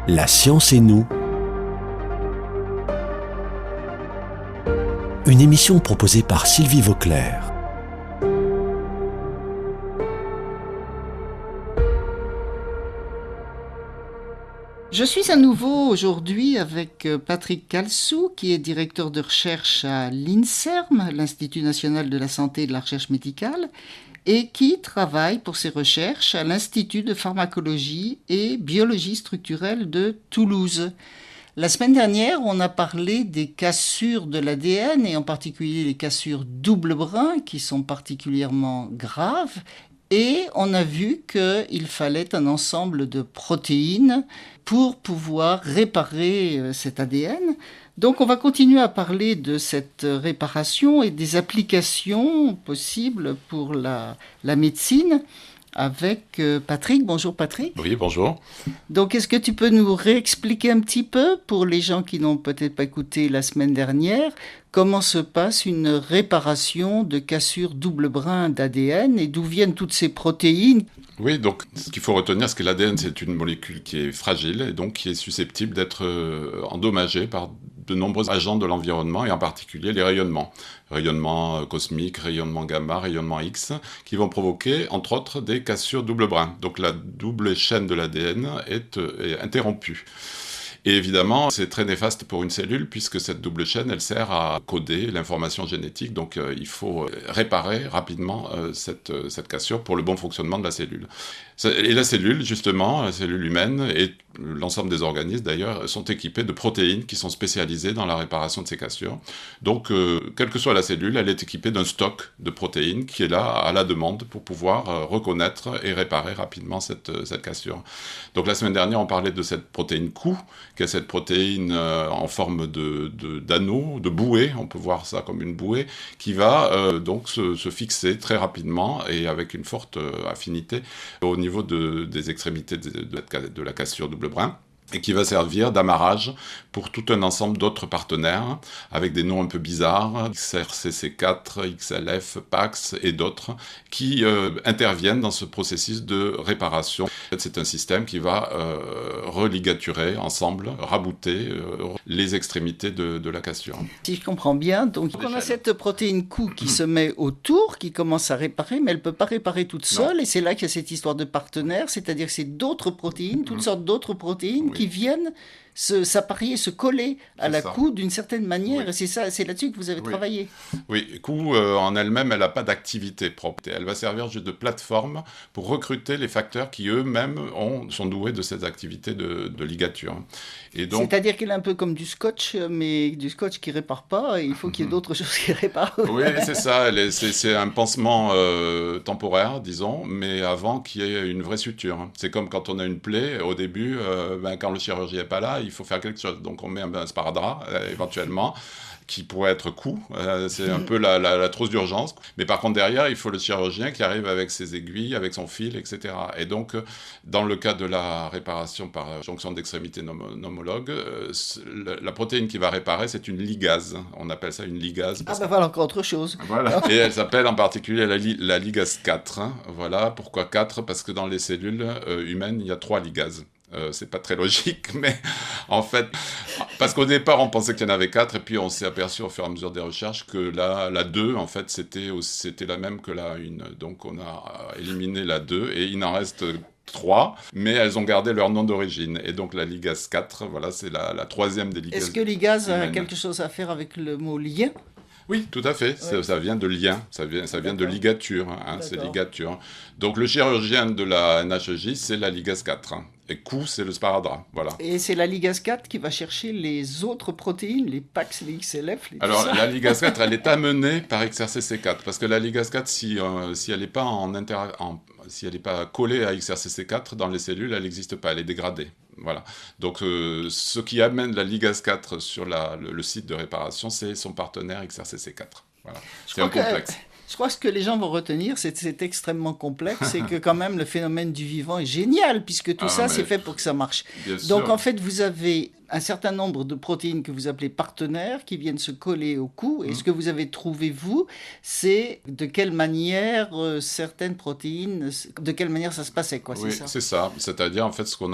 La science et nous. Une émission proposée par Sylvie Vauclair. Je suis à nouveau aujourd'hui avec Patrick Calsou, qui est directeur de recherche à l'INSERM, l'Institut national de la santé et de la recherche médicale, et qui travaille pour ses recherches à l'Institut de pharmacologie et biologie structurelle de Toulouse. La semaine dernière, on a parlé des cassures de l'ADN, et en particulier les cassures double brin, qui sont particulièrement graves. Et on a vu qu'il fallait un ensemble de protéines pour pouvoir réparer cet ADN. Donc on va continuer à parler de cette réparation et des applications possibles pour la médecine avec Patrick. Bonjour Patrick. Oui, bonjour. Donc est-ce que tu peux nous réexpliquer un petit peu, pour les gens qui n'ont peut-être pas écouté la semaine dernière, comment se passe une réparation de cassure double brin d'ADN et d'où viennent toutes ces protéines ? Oui, donc ce qu'il faut retenir, c'est que l'ADN, c'est une molécule qui est fragile et donc qui est susceptible d'être endommagée par de nombreux agents de l'environnement et en particulier les rayonnements. Rayonnement cosmique, rayonnement gamma, rayonnement X, qui vont provoquer, entre autres, des cassures double brin. Donc la double chaîne de l'ADN est interrompue. Et évidemment, c'est très néfaste pour une cellule puisque cette double chaîne, elle sert à coder l'information génétique. Donc il faut réparer rapidement cette cassure pour le bon fonctionnement de la cellule. Et la cellule, justement, la cellule humaine et l'ensemble des organismes d'ailleurs, sont équipés de protéines qui sont spécialisées dans la réparation de ces cassures. Donc, quelle que soit la cellule, elle est équipée d'un stock de protéines qui est là à la demande pour pouvoir reconnaître et réparer rapidement cette cassure. Donc la semaine dernière, on parlait de cette protéine Q, qui est cette protéine en forme d'anneau, de bouée, on peut voir ça comme une bouée, qui va donc se fixer très rapidement et avec une forte affinité au niveau des extrémités de la cassure double brin, et qui va servir d'amarrage pour tout un ensemble d'autres partenaires, avec des noms un peu bizarres, XRCC4, XLF, PAX et d'autres, qui interviennent dans ce processus de réparation. C'est un système qui va religaturer ensemble, rabouter les extrémités de la cassure. Si je comprends bien, donc on a cette protéine Q qui se met autour, qui commence à réparer, mais elle ne peut pas réparer toute seule, et c'est là qu'il y a cette histoire de partenaire, c'est-à-dire que c'est d'autres protéines, toutes sortes d'autres protéines qui viennent s'apparier, se coller à la Q d'une certaine manière, et c'est là-dessus que vous avez travaillé. Oui, Q en elle-même, elle n'a pas d'activité propre. Elle va servir juste de plateforme pour recruter les facteurs qui eux-mêmes sont doués de ces activités de ligature. Et donc, c'est-à-dire qu'elle est un peu comme du scotch, mais du scotch qui ne répare pas, et il faut qu'il y ait d'autres choses qui réparent. Oui, c'est ça, c'est un pansement temporaire, disons, mais avant qu'il y ait une vraie suture. C'est comme quand on a une plaie, au début, quand le chirurgien n'est pas là, il faut faire quelque chose. Donc on met un sparadrap, éventuellement, qui pourrait être Q, c'est un peu la trousse d'urgence. Mais par contre, derrière, il faut le chirurgien qui arrive avec ses aiguilles, avec son fil, etc. Et donc, dans le cas de la réparation par jonction d'extrémités homologues, la protéine qui va réparer, c'est une ligase. On appelle ça une ligase. Voilà encore autre chose. Voilà. Et elle s'appelle en particulier la ligase 4. Voilà. Pourquoi 4 ? Parce que dans les cellules humaines, il y a 3 ligases. C'est pas très logique, mais en fait, parce qu'au départ, on pensait qu'il y en avait 4, et puis on s'est aperçu au fur et à mesure des recherches que la 2, en fait, c'était la même que la 1. Donc on a éliminé la 2, et il en reste 3, mais elles ont gardé leur nom d'origine. Et donc la ligase 4, voilà, c'est la troisième des ligases. Est-ce que ligase a quelque chose à faire avec le mot lien ? Oui, tout à fait. Ça vient de lien, ça vient de ligature, c'est ligature. Donc le chirurgien de la NHJ, c'est la ligase 4. Et Q, c'est le sparadrap, voilà. Et c'est la ligase 4 qui va chercher les autres protéines, les PAX, les XLF, Alors, la ligase 4, elle est amenée par XRCC4, parce que la ligase 4, si elle n'est pas si elle n'est pas collée à XRCC4 dans les cellules, elle n'existe pas, elle est dégradée. Voilà. Donc, ce qui amène la ligase 4 sur le site de réparation, c'est son partenaire XRCC4. Voilà. C'est un complexe. Je crois que ce que les gens vont retenir, c'est extrêmement complexe, et que quand même le phénomène du vivant est génial, puisque tout ça, c'est fait pour que ça marche. Donc en fait, vous avez un certain nombre de protéines que vous appelez partenaires qui viennent se coller au cou. Et ce que vous avez trouvé, vous, c'est de quelle manière certaines protéines, de quelle manière ça se passait, quoi, Oui, c'est ça? c'est ça. C'est-à-dire, en fait, on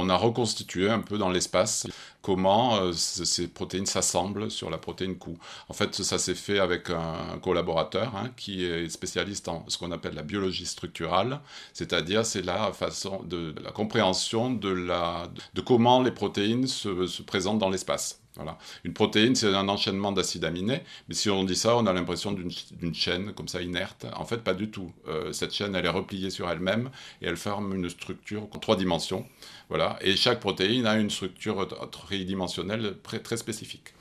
a reconstitué un peu dans l'espace comment ces protéines s'assemblent sur la protéine Q. En fait, ça s'est fait avec un collaborateur qui est spécialiste en ce qu'on appelle la biologie structurale, c'est-à-dire c'est la façon de la compréhension de comment les protéines se présentent dans l'espace. Voilà. Une protéine, c'est un enchaînement d'acides aminés, mais si on dit ça, on a l'impression d'une chaîne comme ça inerte. En fait, pas du tout. Cette chaîne, elle est repliée sur elle-même et elle forme une structure en 3 dimensions. Voilà. Et chaque protéine a une structure tridimensionnelle très spécifique.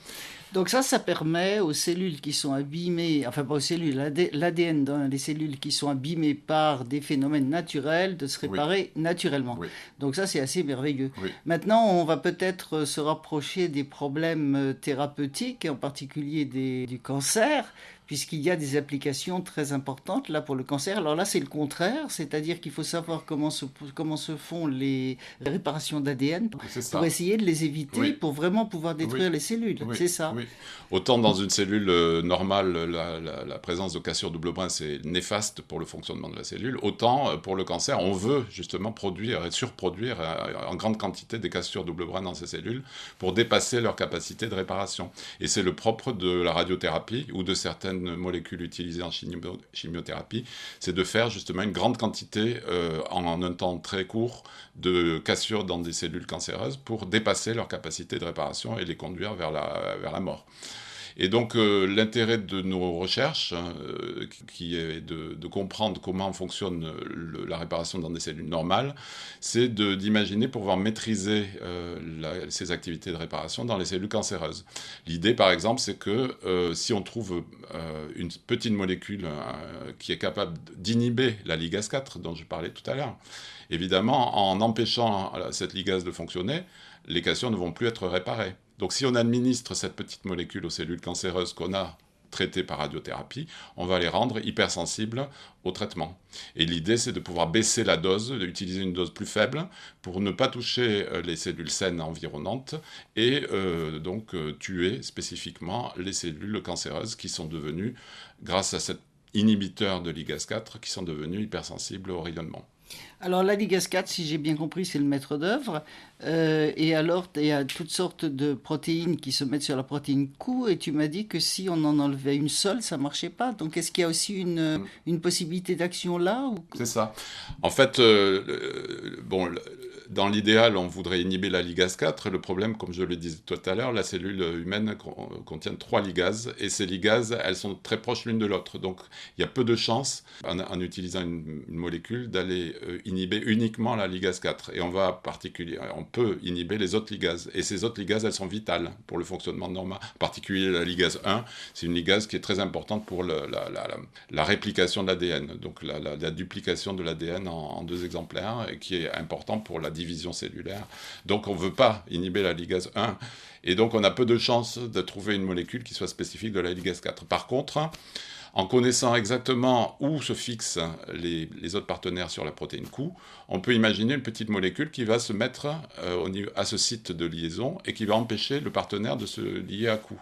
Donc ça permet aux cellules qui sont abîmées, enfin pas aux cellules, l'ADN dans les cellules qui sont abîmées par des phénomènes naturels de se réparer naturellement. Oui. Donc ça, c'est assez merveilleux. Oui. Maintenant, on va peut-être se rapprocher des problèmes thérapeutiques, en particulier du cancer, puisqu'il y a des applications très importantes là pour le cancer. Alors là, c'est le contraire, c'est-à-dire qu'il faut savoir comment se font les réparations d'ADN pour essayer de les éviter, Oui. pour vraiment pouvoir détruire les cellules. Oui. C'est ça. Oui. Autant dans une cellule normale, la présence de cassure double brin, c'est néfaste pour le fonctionnement de la cellule, autant pour le cancer, on veut justement produire et surproduire en grande quantité des cassures double brin dans ces cellules pour dépasser leur capacité de réparation. Et c'est le propre de la radiothérapie ou de certaines molécules utilisées en chimiothérapie, c'est de faire justement une grande quantité en un temps très court de cassures dans des cellules cancéreuses pour dépasser leur capacité de réparation et les conduire vers la mort. Et donc l'intérêt de nos recherches, qui est de comprendre comment fonctionne la réparation dans des cellules normales, c'est d'imaginer pouvoir maîtriser ces activités de réparation dans les cellules cancéreuses. L'idée, par exemple, c'est que si on trouve une petite molécule qui est capable d'inhiber la ligase 4 dont je parlais tout à l'heure, évidemment, en empêchant cette ligase de fonctionner, les cassures ne vont plus être réparées. Donc si on administre cette petite molécule aux cellules cancéreuses qu'on a traitées par radiothérapie, on va les rendre hypersensibles au traitement. Et l'idée, c'est de pouvoir baisser la dose, d'utiliser une dose plus faible pour ne pas toucher les cellules saines environnantes et donc tuer spécifiquement les cellules cancéreuses qui sont devenues, grâce à cet inhibiteur de ligase 4, qui sont devenues hypersensibles au rayonnement. Alors la ligase 4, si j'ai bien compris, c'est le maître d'œuvre. Et alors, il y a toutes sortes de protéines qui se mettent sur la protéine Q. Et tu m'as dit que si on en enlevait une seule, ça ne marchait pas. Donc est-ce qu'il y a aussi une possibilité d'action là ou... C'est ça. En fait, dans l'idéal, on voudrait inhiber la ligase 4. Le problème, comme je le disais tout à l'heure, la cellule humaine contient 3 ligases. Et ces ligases, elles sont très proches l'une de l'autre. Donc il y a peu de chances, en utilisant une molécule, d'aller inhiber uniquement la ligase 4. Et on peut inhiber les autres ligases. Et ces autres ligases, elles sont vitales pour le fonctionnement normal. En particulier la ligase 1, c'est une ligase qui est très importante pour la réplication de l'ADN. Donc la duplication de l'ADN en 2 exemplaires, et qui est important pour la division cellulaire. Donc on ne veut pas inhiber la ligase 1. Et donc on a peu de chances de trouver une molécule qui soit spécifique de la ligase 4. Par contre, en connaissant exactement où se fixent les autres partenaires sur la protéine Q, on peut imaginer une petite molécule qui va se mettre à ce site de liaison et qui va empêcher le partenaire de se lier à Q.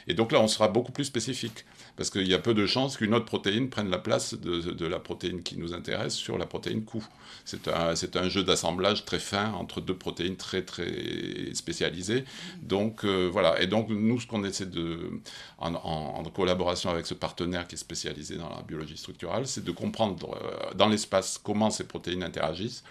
Et donc là, on sera beaucoup plus spécifique, parce qu'il y a peu de chances qu'une autre protéine prenne la place de la protéine qui nous intéresse sur la protéine Q. C'est un jeu d'assemblage très fin entre 2 protéines très, très spécialisées. Donc voilà. Et donc nous, ce qu'on essaie en collaboration avec ce partenaire qui est spécialisé dans la biologie structurale, c'est de comprendre dans l'espace comment ces protéines interagissent,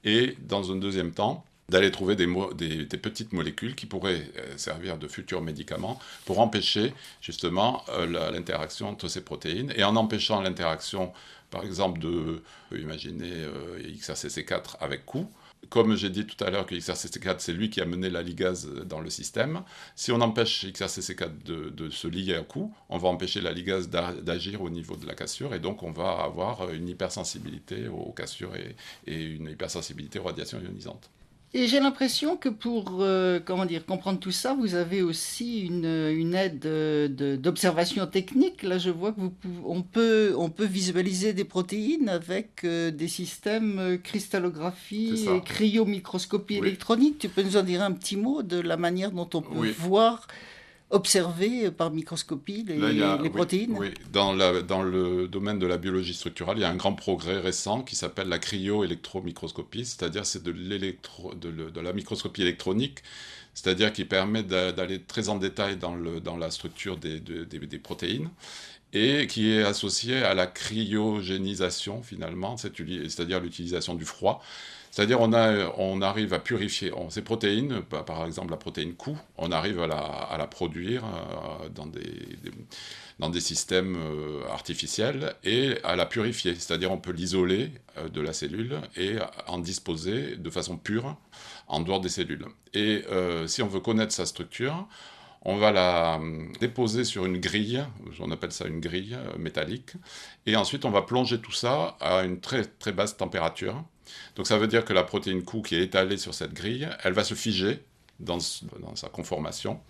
et dans un deuxième temps, d'aller trouver des petites molécules qui pourraient servir de futurs médicaments pour empêcher justement l'interaction entre ces protéines. Et en empêchant l'interaction, par exemple, imaginez XRCC4 avec Q. Comme j'ai dit tout à l'heure que XRCC4, c'est lui qui a mené la ligase dans le système. Si on empêche XRCC4 de se lier à Q, on va empêcher la ligase d'agir au niveau de la cassure, et donc on va avoir une hypersensibilité aux cassures et une hypersensibilité aux radiations ionisantes. Et j'ai l'impression que pour comprendre tout ça, vous avez aussi une aide d'observation technique. Là, je vois que on peut visualiser des protéines avec des systèmes C'est cristallographie et ça. cryomicroscopie Oui. électronique. Tu peux nous en dire un petit mot de la manière dont on peut Oui. voir, observer par microscopie Là, il y a, les oui, protéines? oui. Dans le domaine de la biologie structurale, il y a un grand progrès récent qui s'appelle la cryo-électromicroscopie, c'est-à-dire c'est de la microscopie électronique, c'est-à-dire qui permet d'aller très en détail dans la structure des protéines et qui est associée à la cryogénisation finalement, c'est-à-dire l'utilisation du froid. C'est-à-dire on arrive à purifier ces protéines, par exemple la protéine Q, on arrive à la produire dans des systèmes artificiels et à la purifier. C'est-à-dire on peut l'isoler de la cellule et en disposer de façon pure en dehors des cellules. Et si on veut connaître sa structure, on va la déposer sur une grille, on appelle ça une grille métallique, et ensuite on va plonger tout ça à une très très basse température. Donc ça veut dire que la protéine Q qui est étalée sur cette grille, elle va se figer dans sa conformation.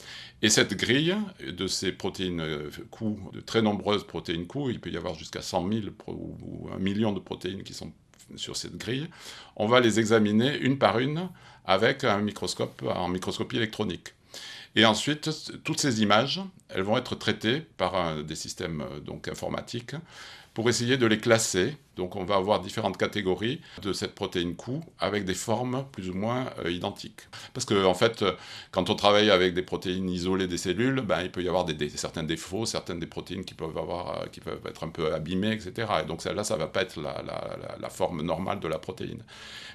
Et cette grille de ces protéines Q, de très nombreuses protéines Q, il peut y avoir jusqu'à 100 000 ou 1 million de protéines qui sont sur cette grille, on va les examiner une par une avec un microscope en microscopie électronique. Et ensuite, toutes ces images, elles vont être traitées par des systèmes donc informatiques pour essayer de les classer. Donc on va avoir différentes catégories de cette protéine Q avec des formes plus ou moins identiques. Parce que en fait, quand on travaille avec des protéines isolées des cellules, ben, il peut y avoir certains défauts, certaines des protéines qui peuvent être un peu abîmées, etc. Et donc celle-là, ça ne va pas être la forme normale de la protéine.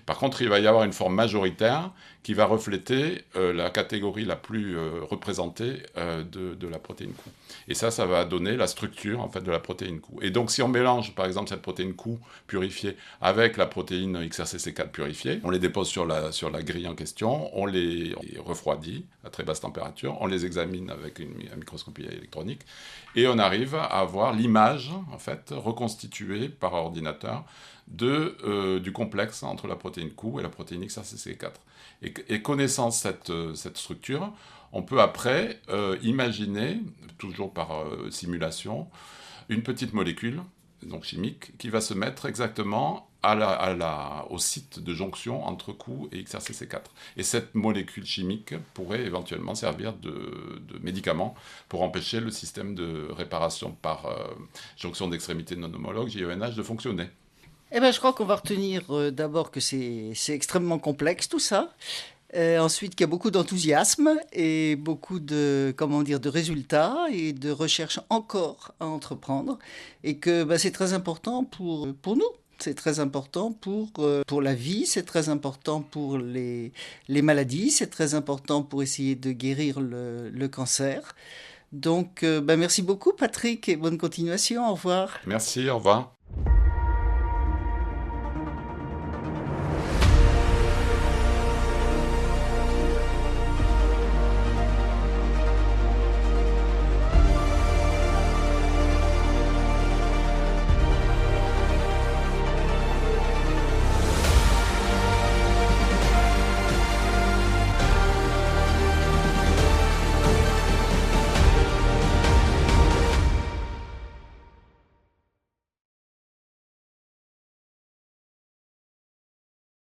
Par contre, il va y avoir une forme majoritaire qui va refléter la catégorie la plus représentée de la protéine Q. Et ça va donner la structure en fait, de la protéine Q. Et donc si on mélange par exemple cette protéine Q purifiée avec la protéine XRCC4 purifiée, on les dépose sur la grille en question, on les refroidit à très basse température, on les examine avec une microscopie électronique et on arrive à avoir l'image en fait reconstituée par ordinateur du complexe entre la protéine Q et la protéine XRCC4. Et connaissant cette structure, on peut après imaginer, toujours par simulation, une petite molécule donc chimique qui va se mettre exactement au site de jonction entre Q et XRCC4. Et cette molécule chimique pourrait éventuellement servir de médicament pour empêcher le système de réparation par jonction d'extrémités non homologues, JENH, de fonctionner. Eh ben, je crois qu'on va retenir d'abord que c'est extrêmement complexe tout ça. Ensuite, qu'il y a beaucoup d'enthousiasme et beaucoup de résultats et de recherches encore à entreprendre. Et que c'est très important pour nous. C'est très important pour la vie, c'est très important pour les maladies, c'est très important pour essayer de guérir le cancer. Donc, merci beaucoup Patrick et bonne continuation. Au revoir. Merci, au revoir.